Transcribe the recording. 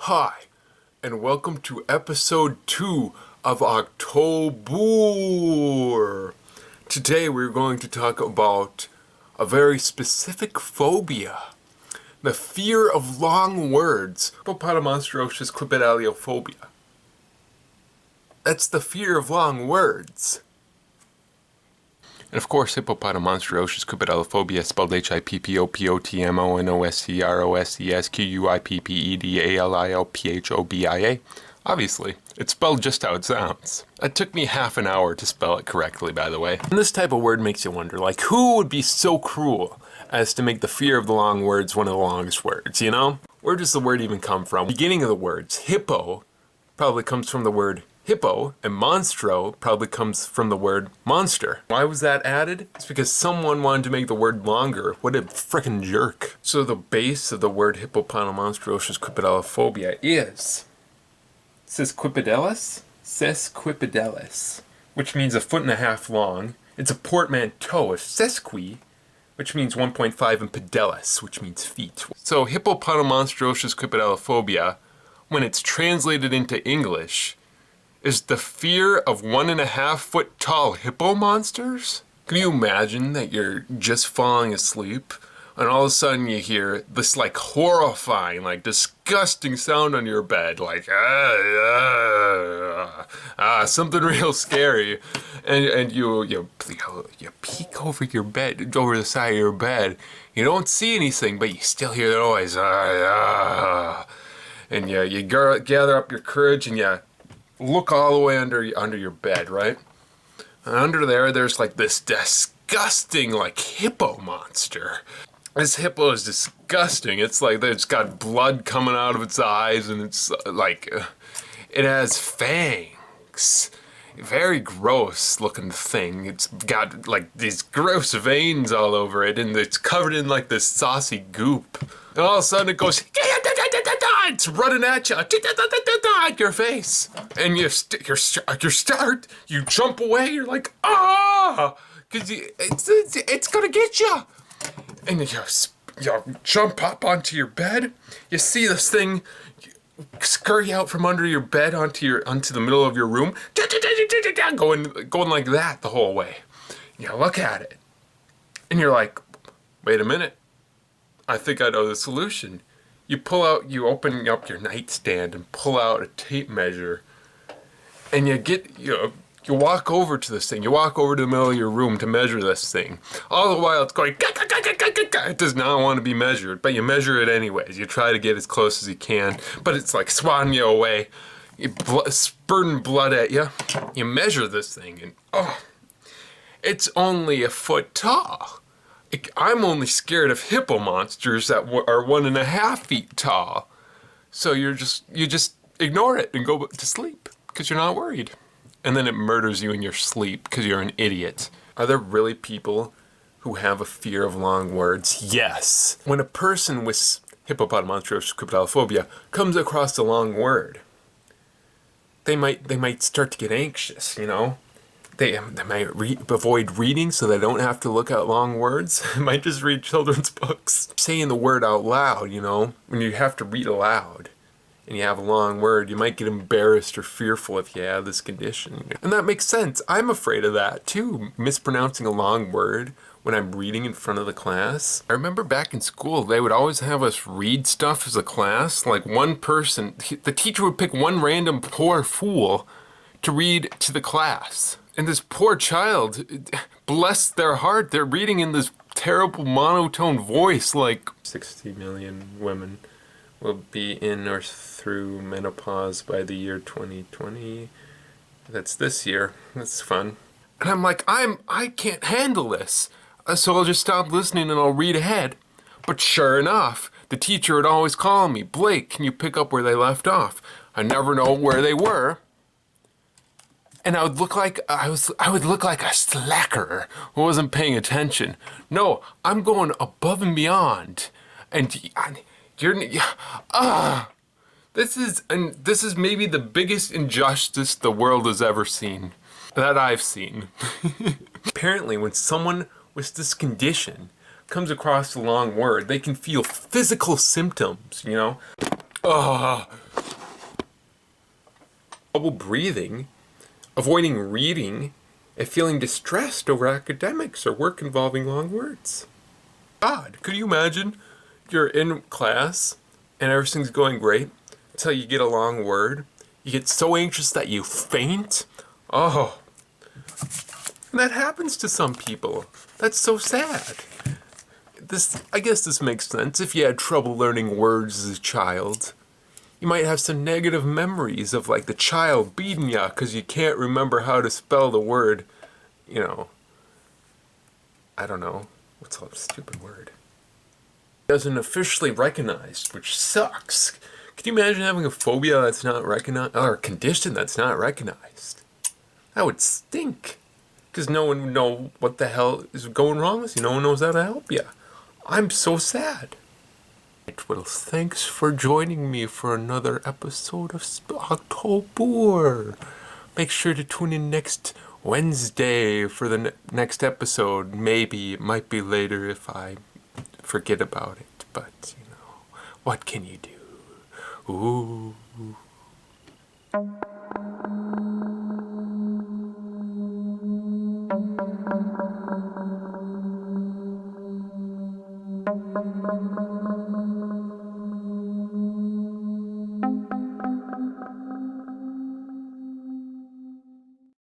Hi, and welcome to episode 2 of octoBOOer. Today we're going to talk about a very specific phobia. The fear of long words. Hippopotomonstrosesquippedaliophobia. That's the fear of long words. And of course, Hippopotomonstrosesquippedaliophobia, spelled Hippopotomonstrosesquippedaliophobia. Obviously, it's spelled just how it sounds. It took me half an hour to spell it correctly, by the way. And this type of word makes you wonder, like, who would be so cruel as to make the fear of the long words one of the longest words, you know? Where does the word even come from? The beginning of the words, hippo, probably comes from the word hippo, and monstro probably comes from the word monster. Why was that added? It's because someone wanted to make the word longer. What a frickin' jerk. So the base of the word Hippopotomonstrosesquippedaliophobia is sesquipedalis, which means 1.5 feet long. It's a portmanteau of sesqui, which means 1.5, and pedalis, which means feet. So Hippopotomonstrosesquippedaliophobia, when it's translated into English, is the fear of 1.5 foot tall hippo monsters? Can you imagine that you're just falling asleep and all of a sudden you hear this like horrifying, like disgusting sound on your bed, like something real scary, and you peek over your bed, over the side of your bed. You don't see anything, but you still hear the noise, and you gather up your courage and you look all the way under your bed, right? And under there's like this disgusting like hippo monster. This hippo is disgusting. It's like it's got blood coming out of its eyes, and it's like it has fangs. Very gross looking thing. It's got like these gross veins all over it, and it's covered in like this saucy goop. And all of a sudden it goes, it's running at you, at your face. And you jump away, you're like, because it's gonna get you. And you jump up onto your bed, you see this thing scurry out from under your bed onto the middle of your room, going like that the whole way. You look at it, and you're like, wait a minute, I think I know the solution. You open up your nightstand and pull out a tape measure, and you walk over to this thing. You walk over to the middle of your room to measure this thing. All the while it's going, it does not want to be measured, but you measure it anyways. You try to get as close as you can, but it's like swatting you away, spurting blood at you. You measure this thing, and it's only 1 foot tall. I'm only scared of hippo monsters that are 1.5 feet tall. So you just ignore it and go to sleep because you're not worried. And then it murders you in your sleep because you're an idiot. Are there really people who have a fear of long words? Yes. When a person with Hippopotomonstrosesquippedaliophobia comes across a long word, they might start to get anxious, you know? They might avoid reading so they don't have to look at long words. They might just read children's books. Saying the word out loud, you know, when you have to read aloud and you have a long word, you might get embarrassed or fearful if you have this condition. And that makes sense. I'm afraid of that too, mispronouncing a long word when I'm reading in front of the class. I remember back in school, they would always have us read stuff as a class. Like one person, the teacher would pick one random poor fool to read to the class. And this poor child, bless their heart, they're reading in this terrible monotone voice like 60 million women will be in or through menopause by the year 2020. That's this year. That's fun. And I'm like, I can't handle this. So I'll just stop listening and I'll read ahead. But sure enough, the teacher would always call me, Blake, can you pick up where they left off? I never know where they were. And I would look like a slacker who wasn't paying attention. No, I'm going above and beyond. And this is maybe the biggest injustice the world has ever seen, that I've seen. Apparently, when someone with this condition comes across a long word, they can feel physical symptoms, you know? trouble breathing, avoiding reading, and feeling distressed over academics or work involving long words. God, could you imagine you're in class and everything's going great until you get a long word? You get so anxious that you faint? Oh, and that happens to some people. That's so sad. I guess this makes sense if you had trouble learning words as a child. You might have some negative memories of like the child beating you because you can't remember how to spell the word, you know, I don't know, what's a stupid word? Doesn't officially recognized, which sucks. Can you imagine having a phobia that's not recognized, or a condition that's not recognized? That would stink. Because no one would know what the hell is going wrong with you. No one knows how to help you. I'm so sad. Well, thanks for joining me for another episode of octoBOOer. Make sure to tune in next Wednesday for the next episode. Maybe it might be later if I forget about it. But, you know, what can you do? Ooh.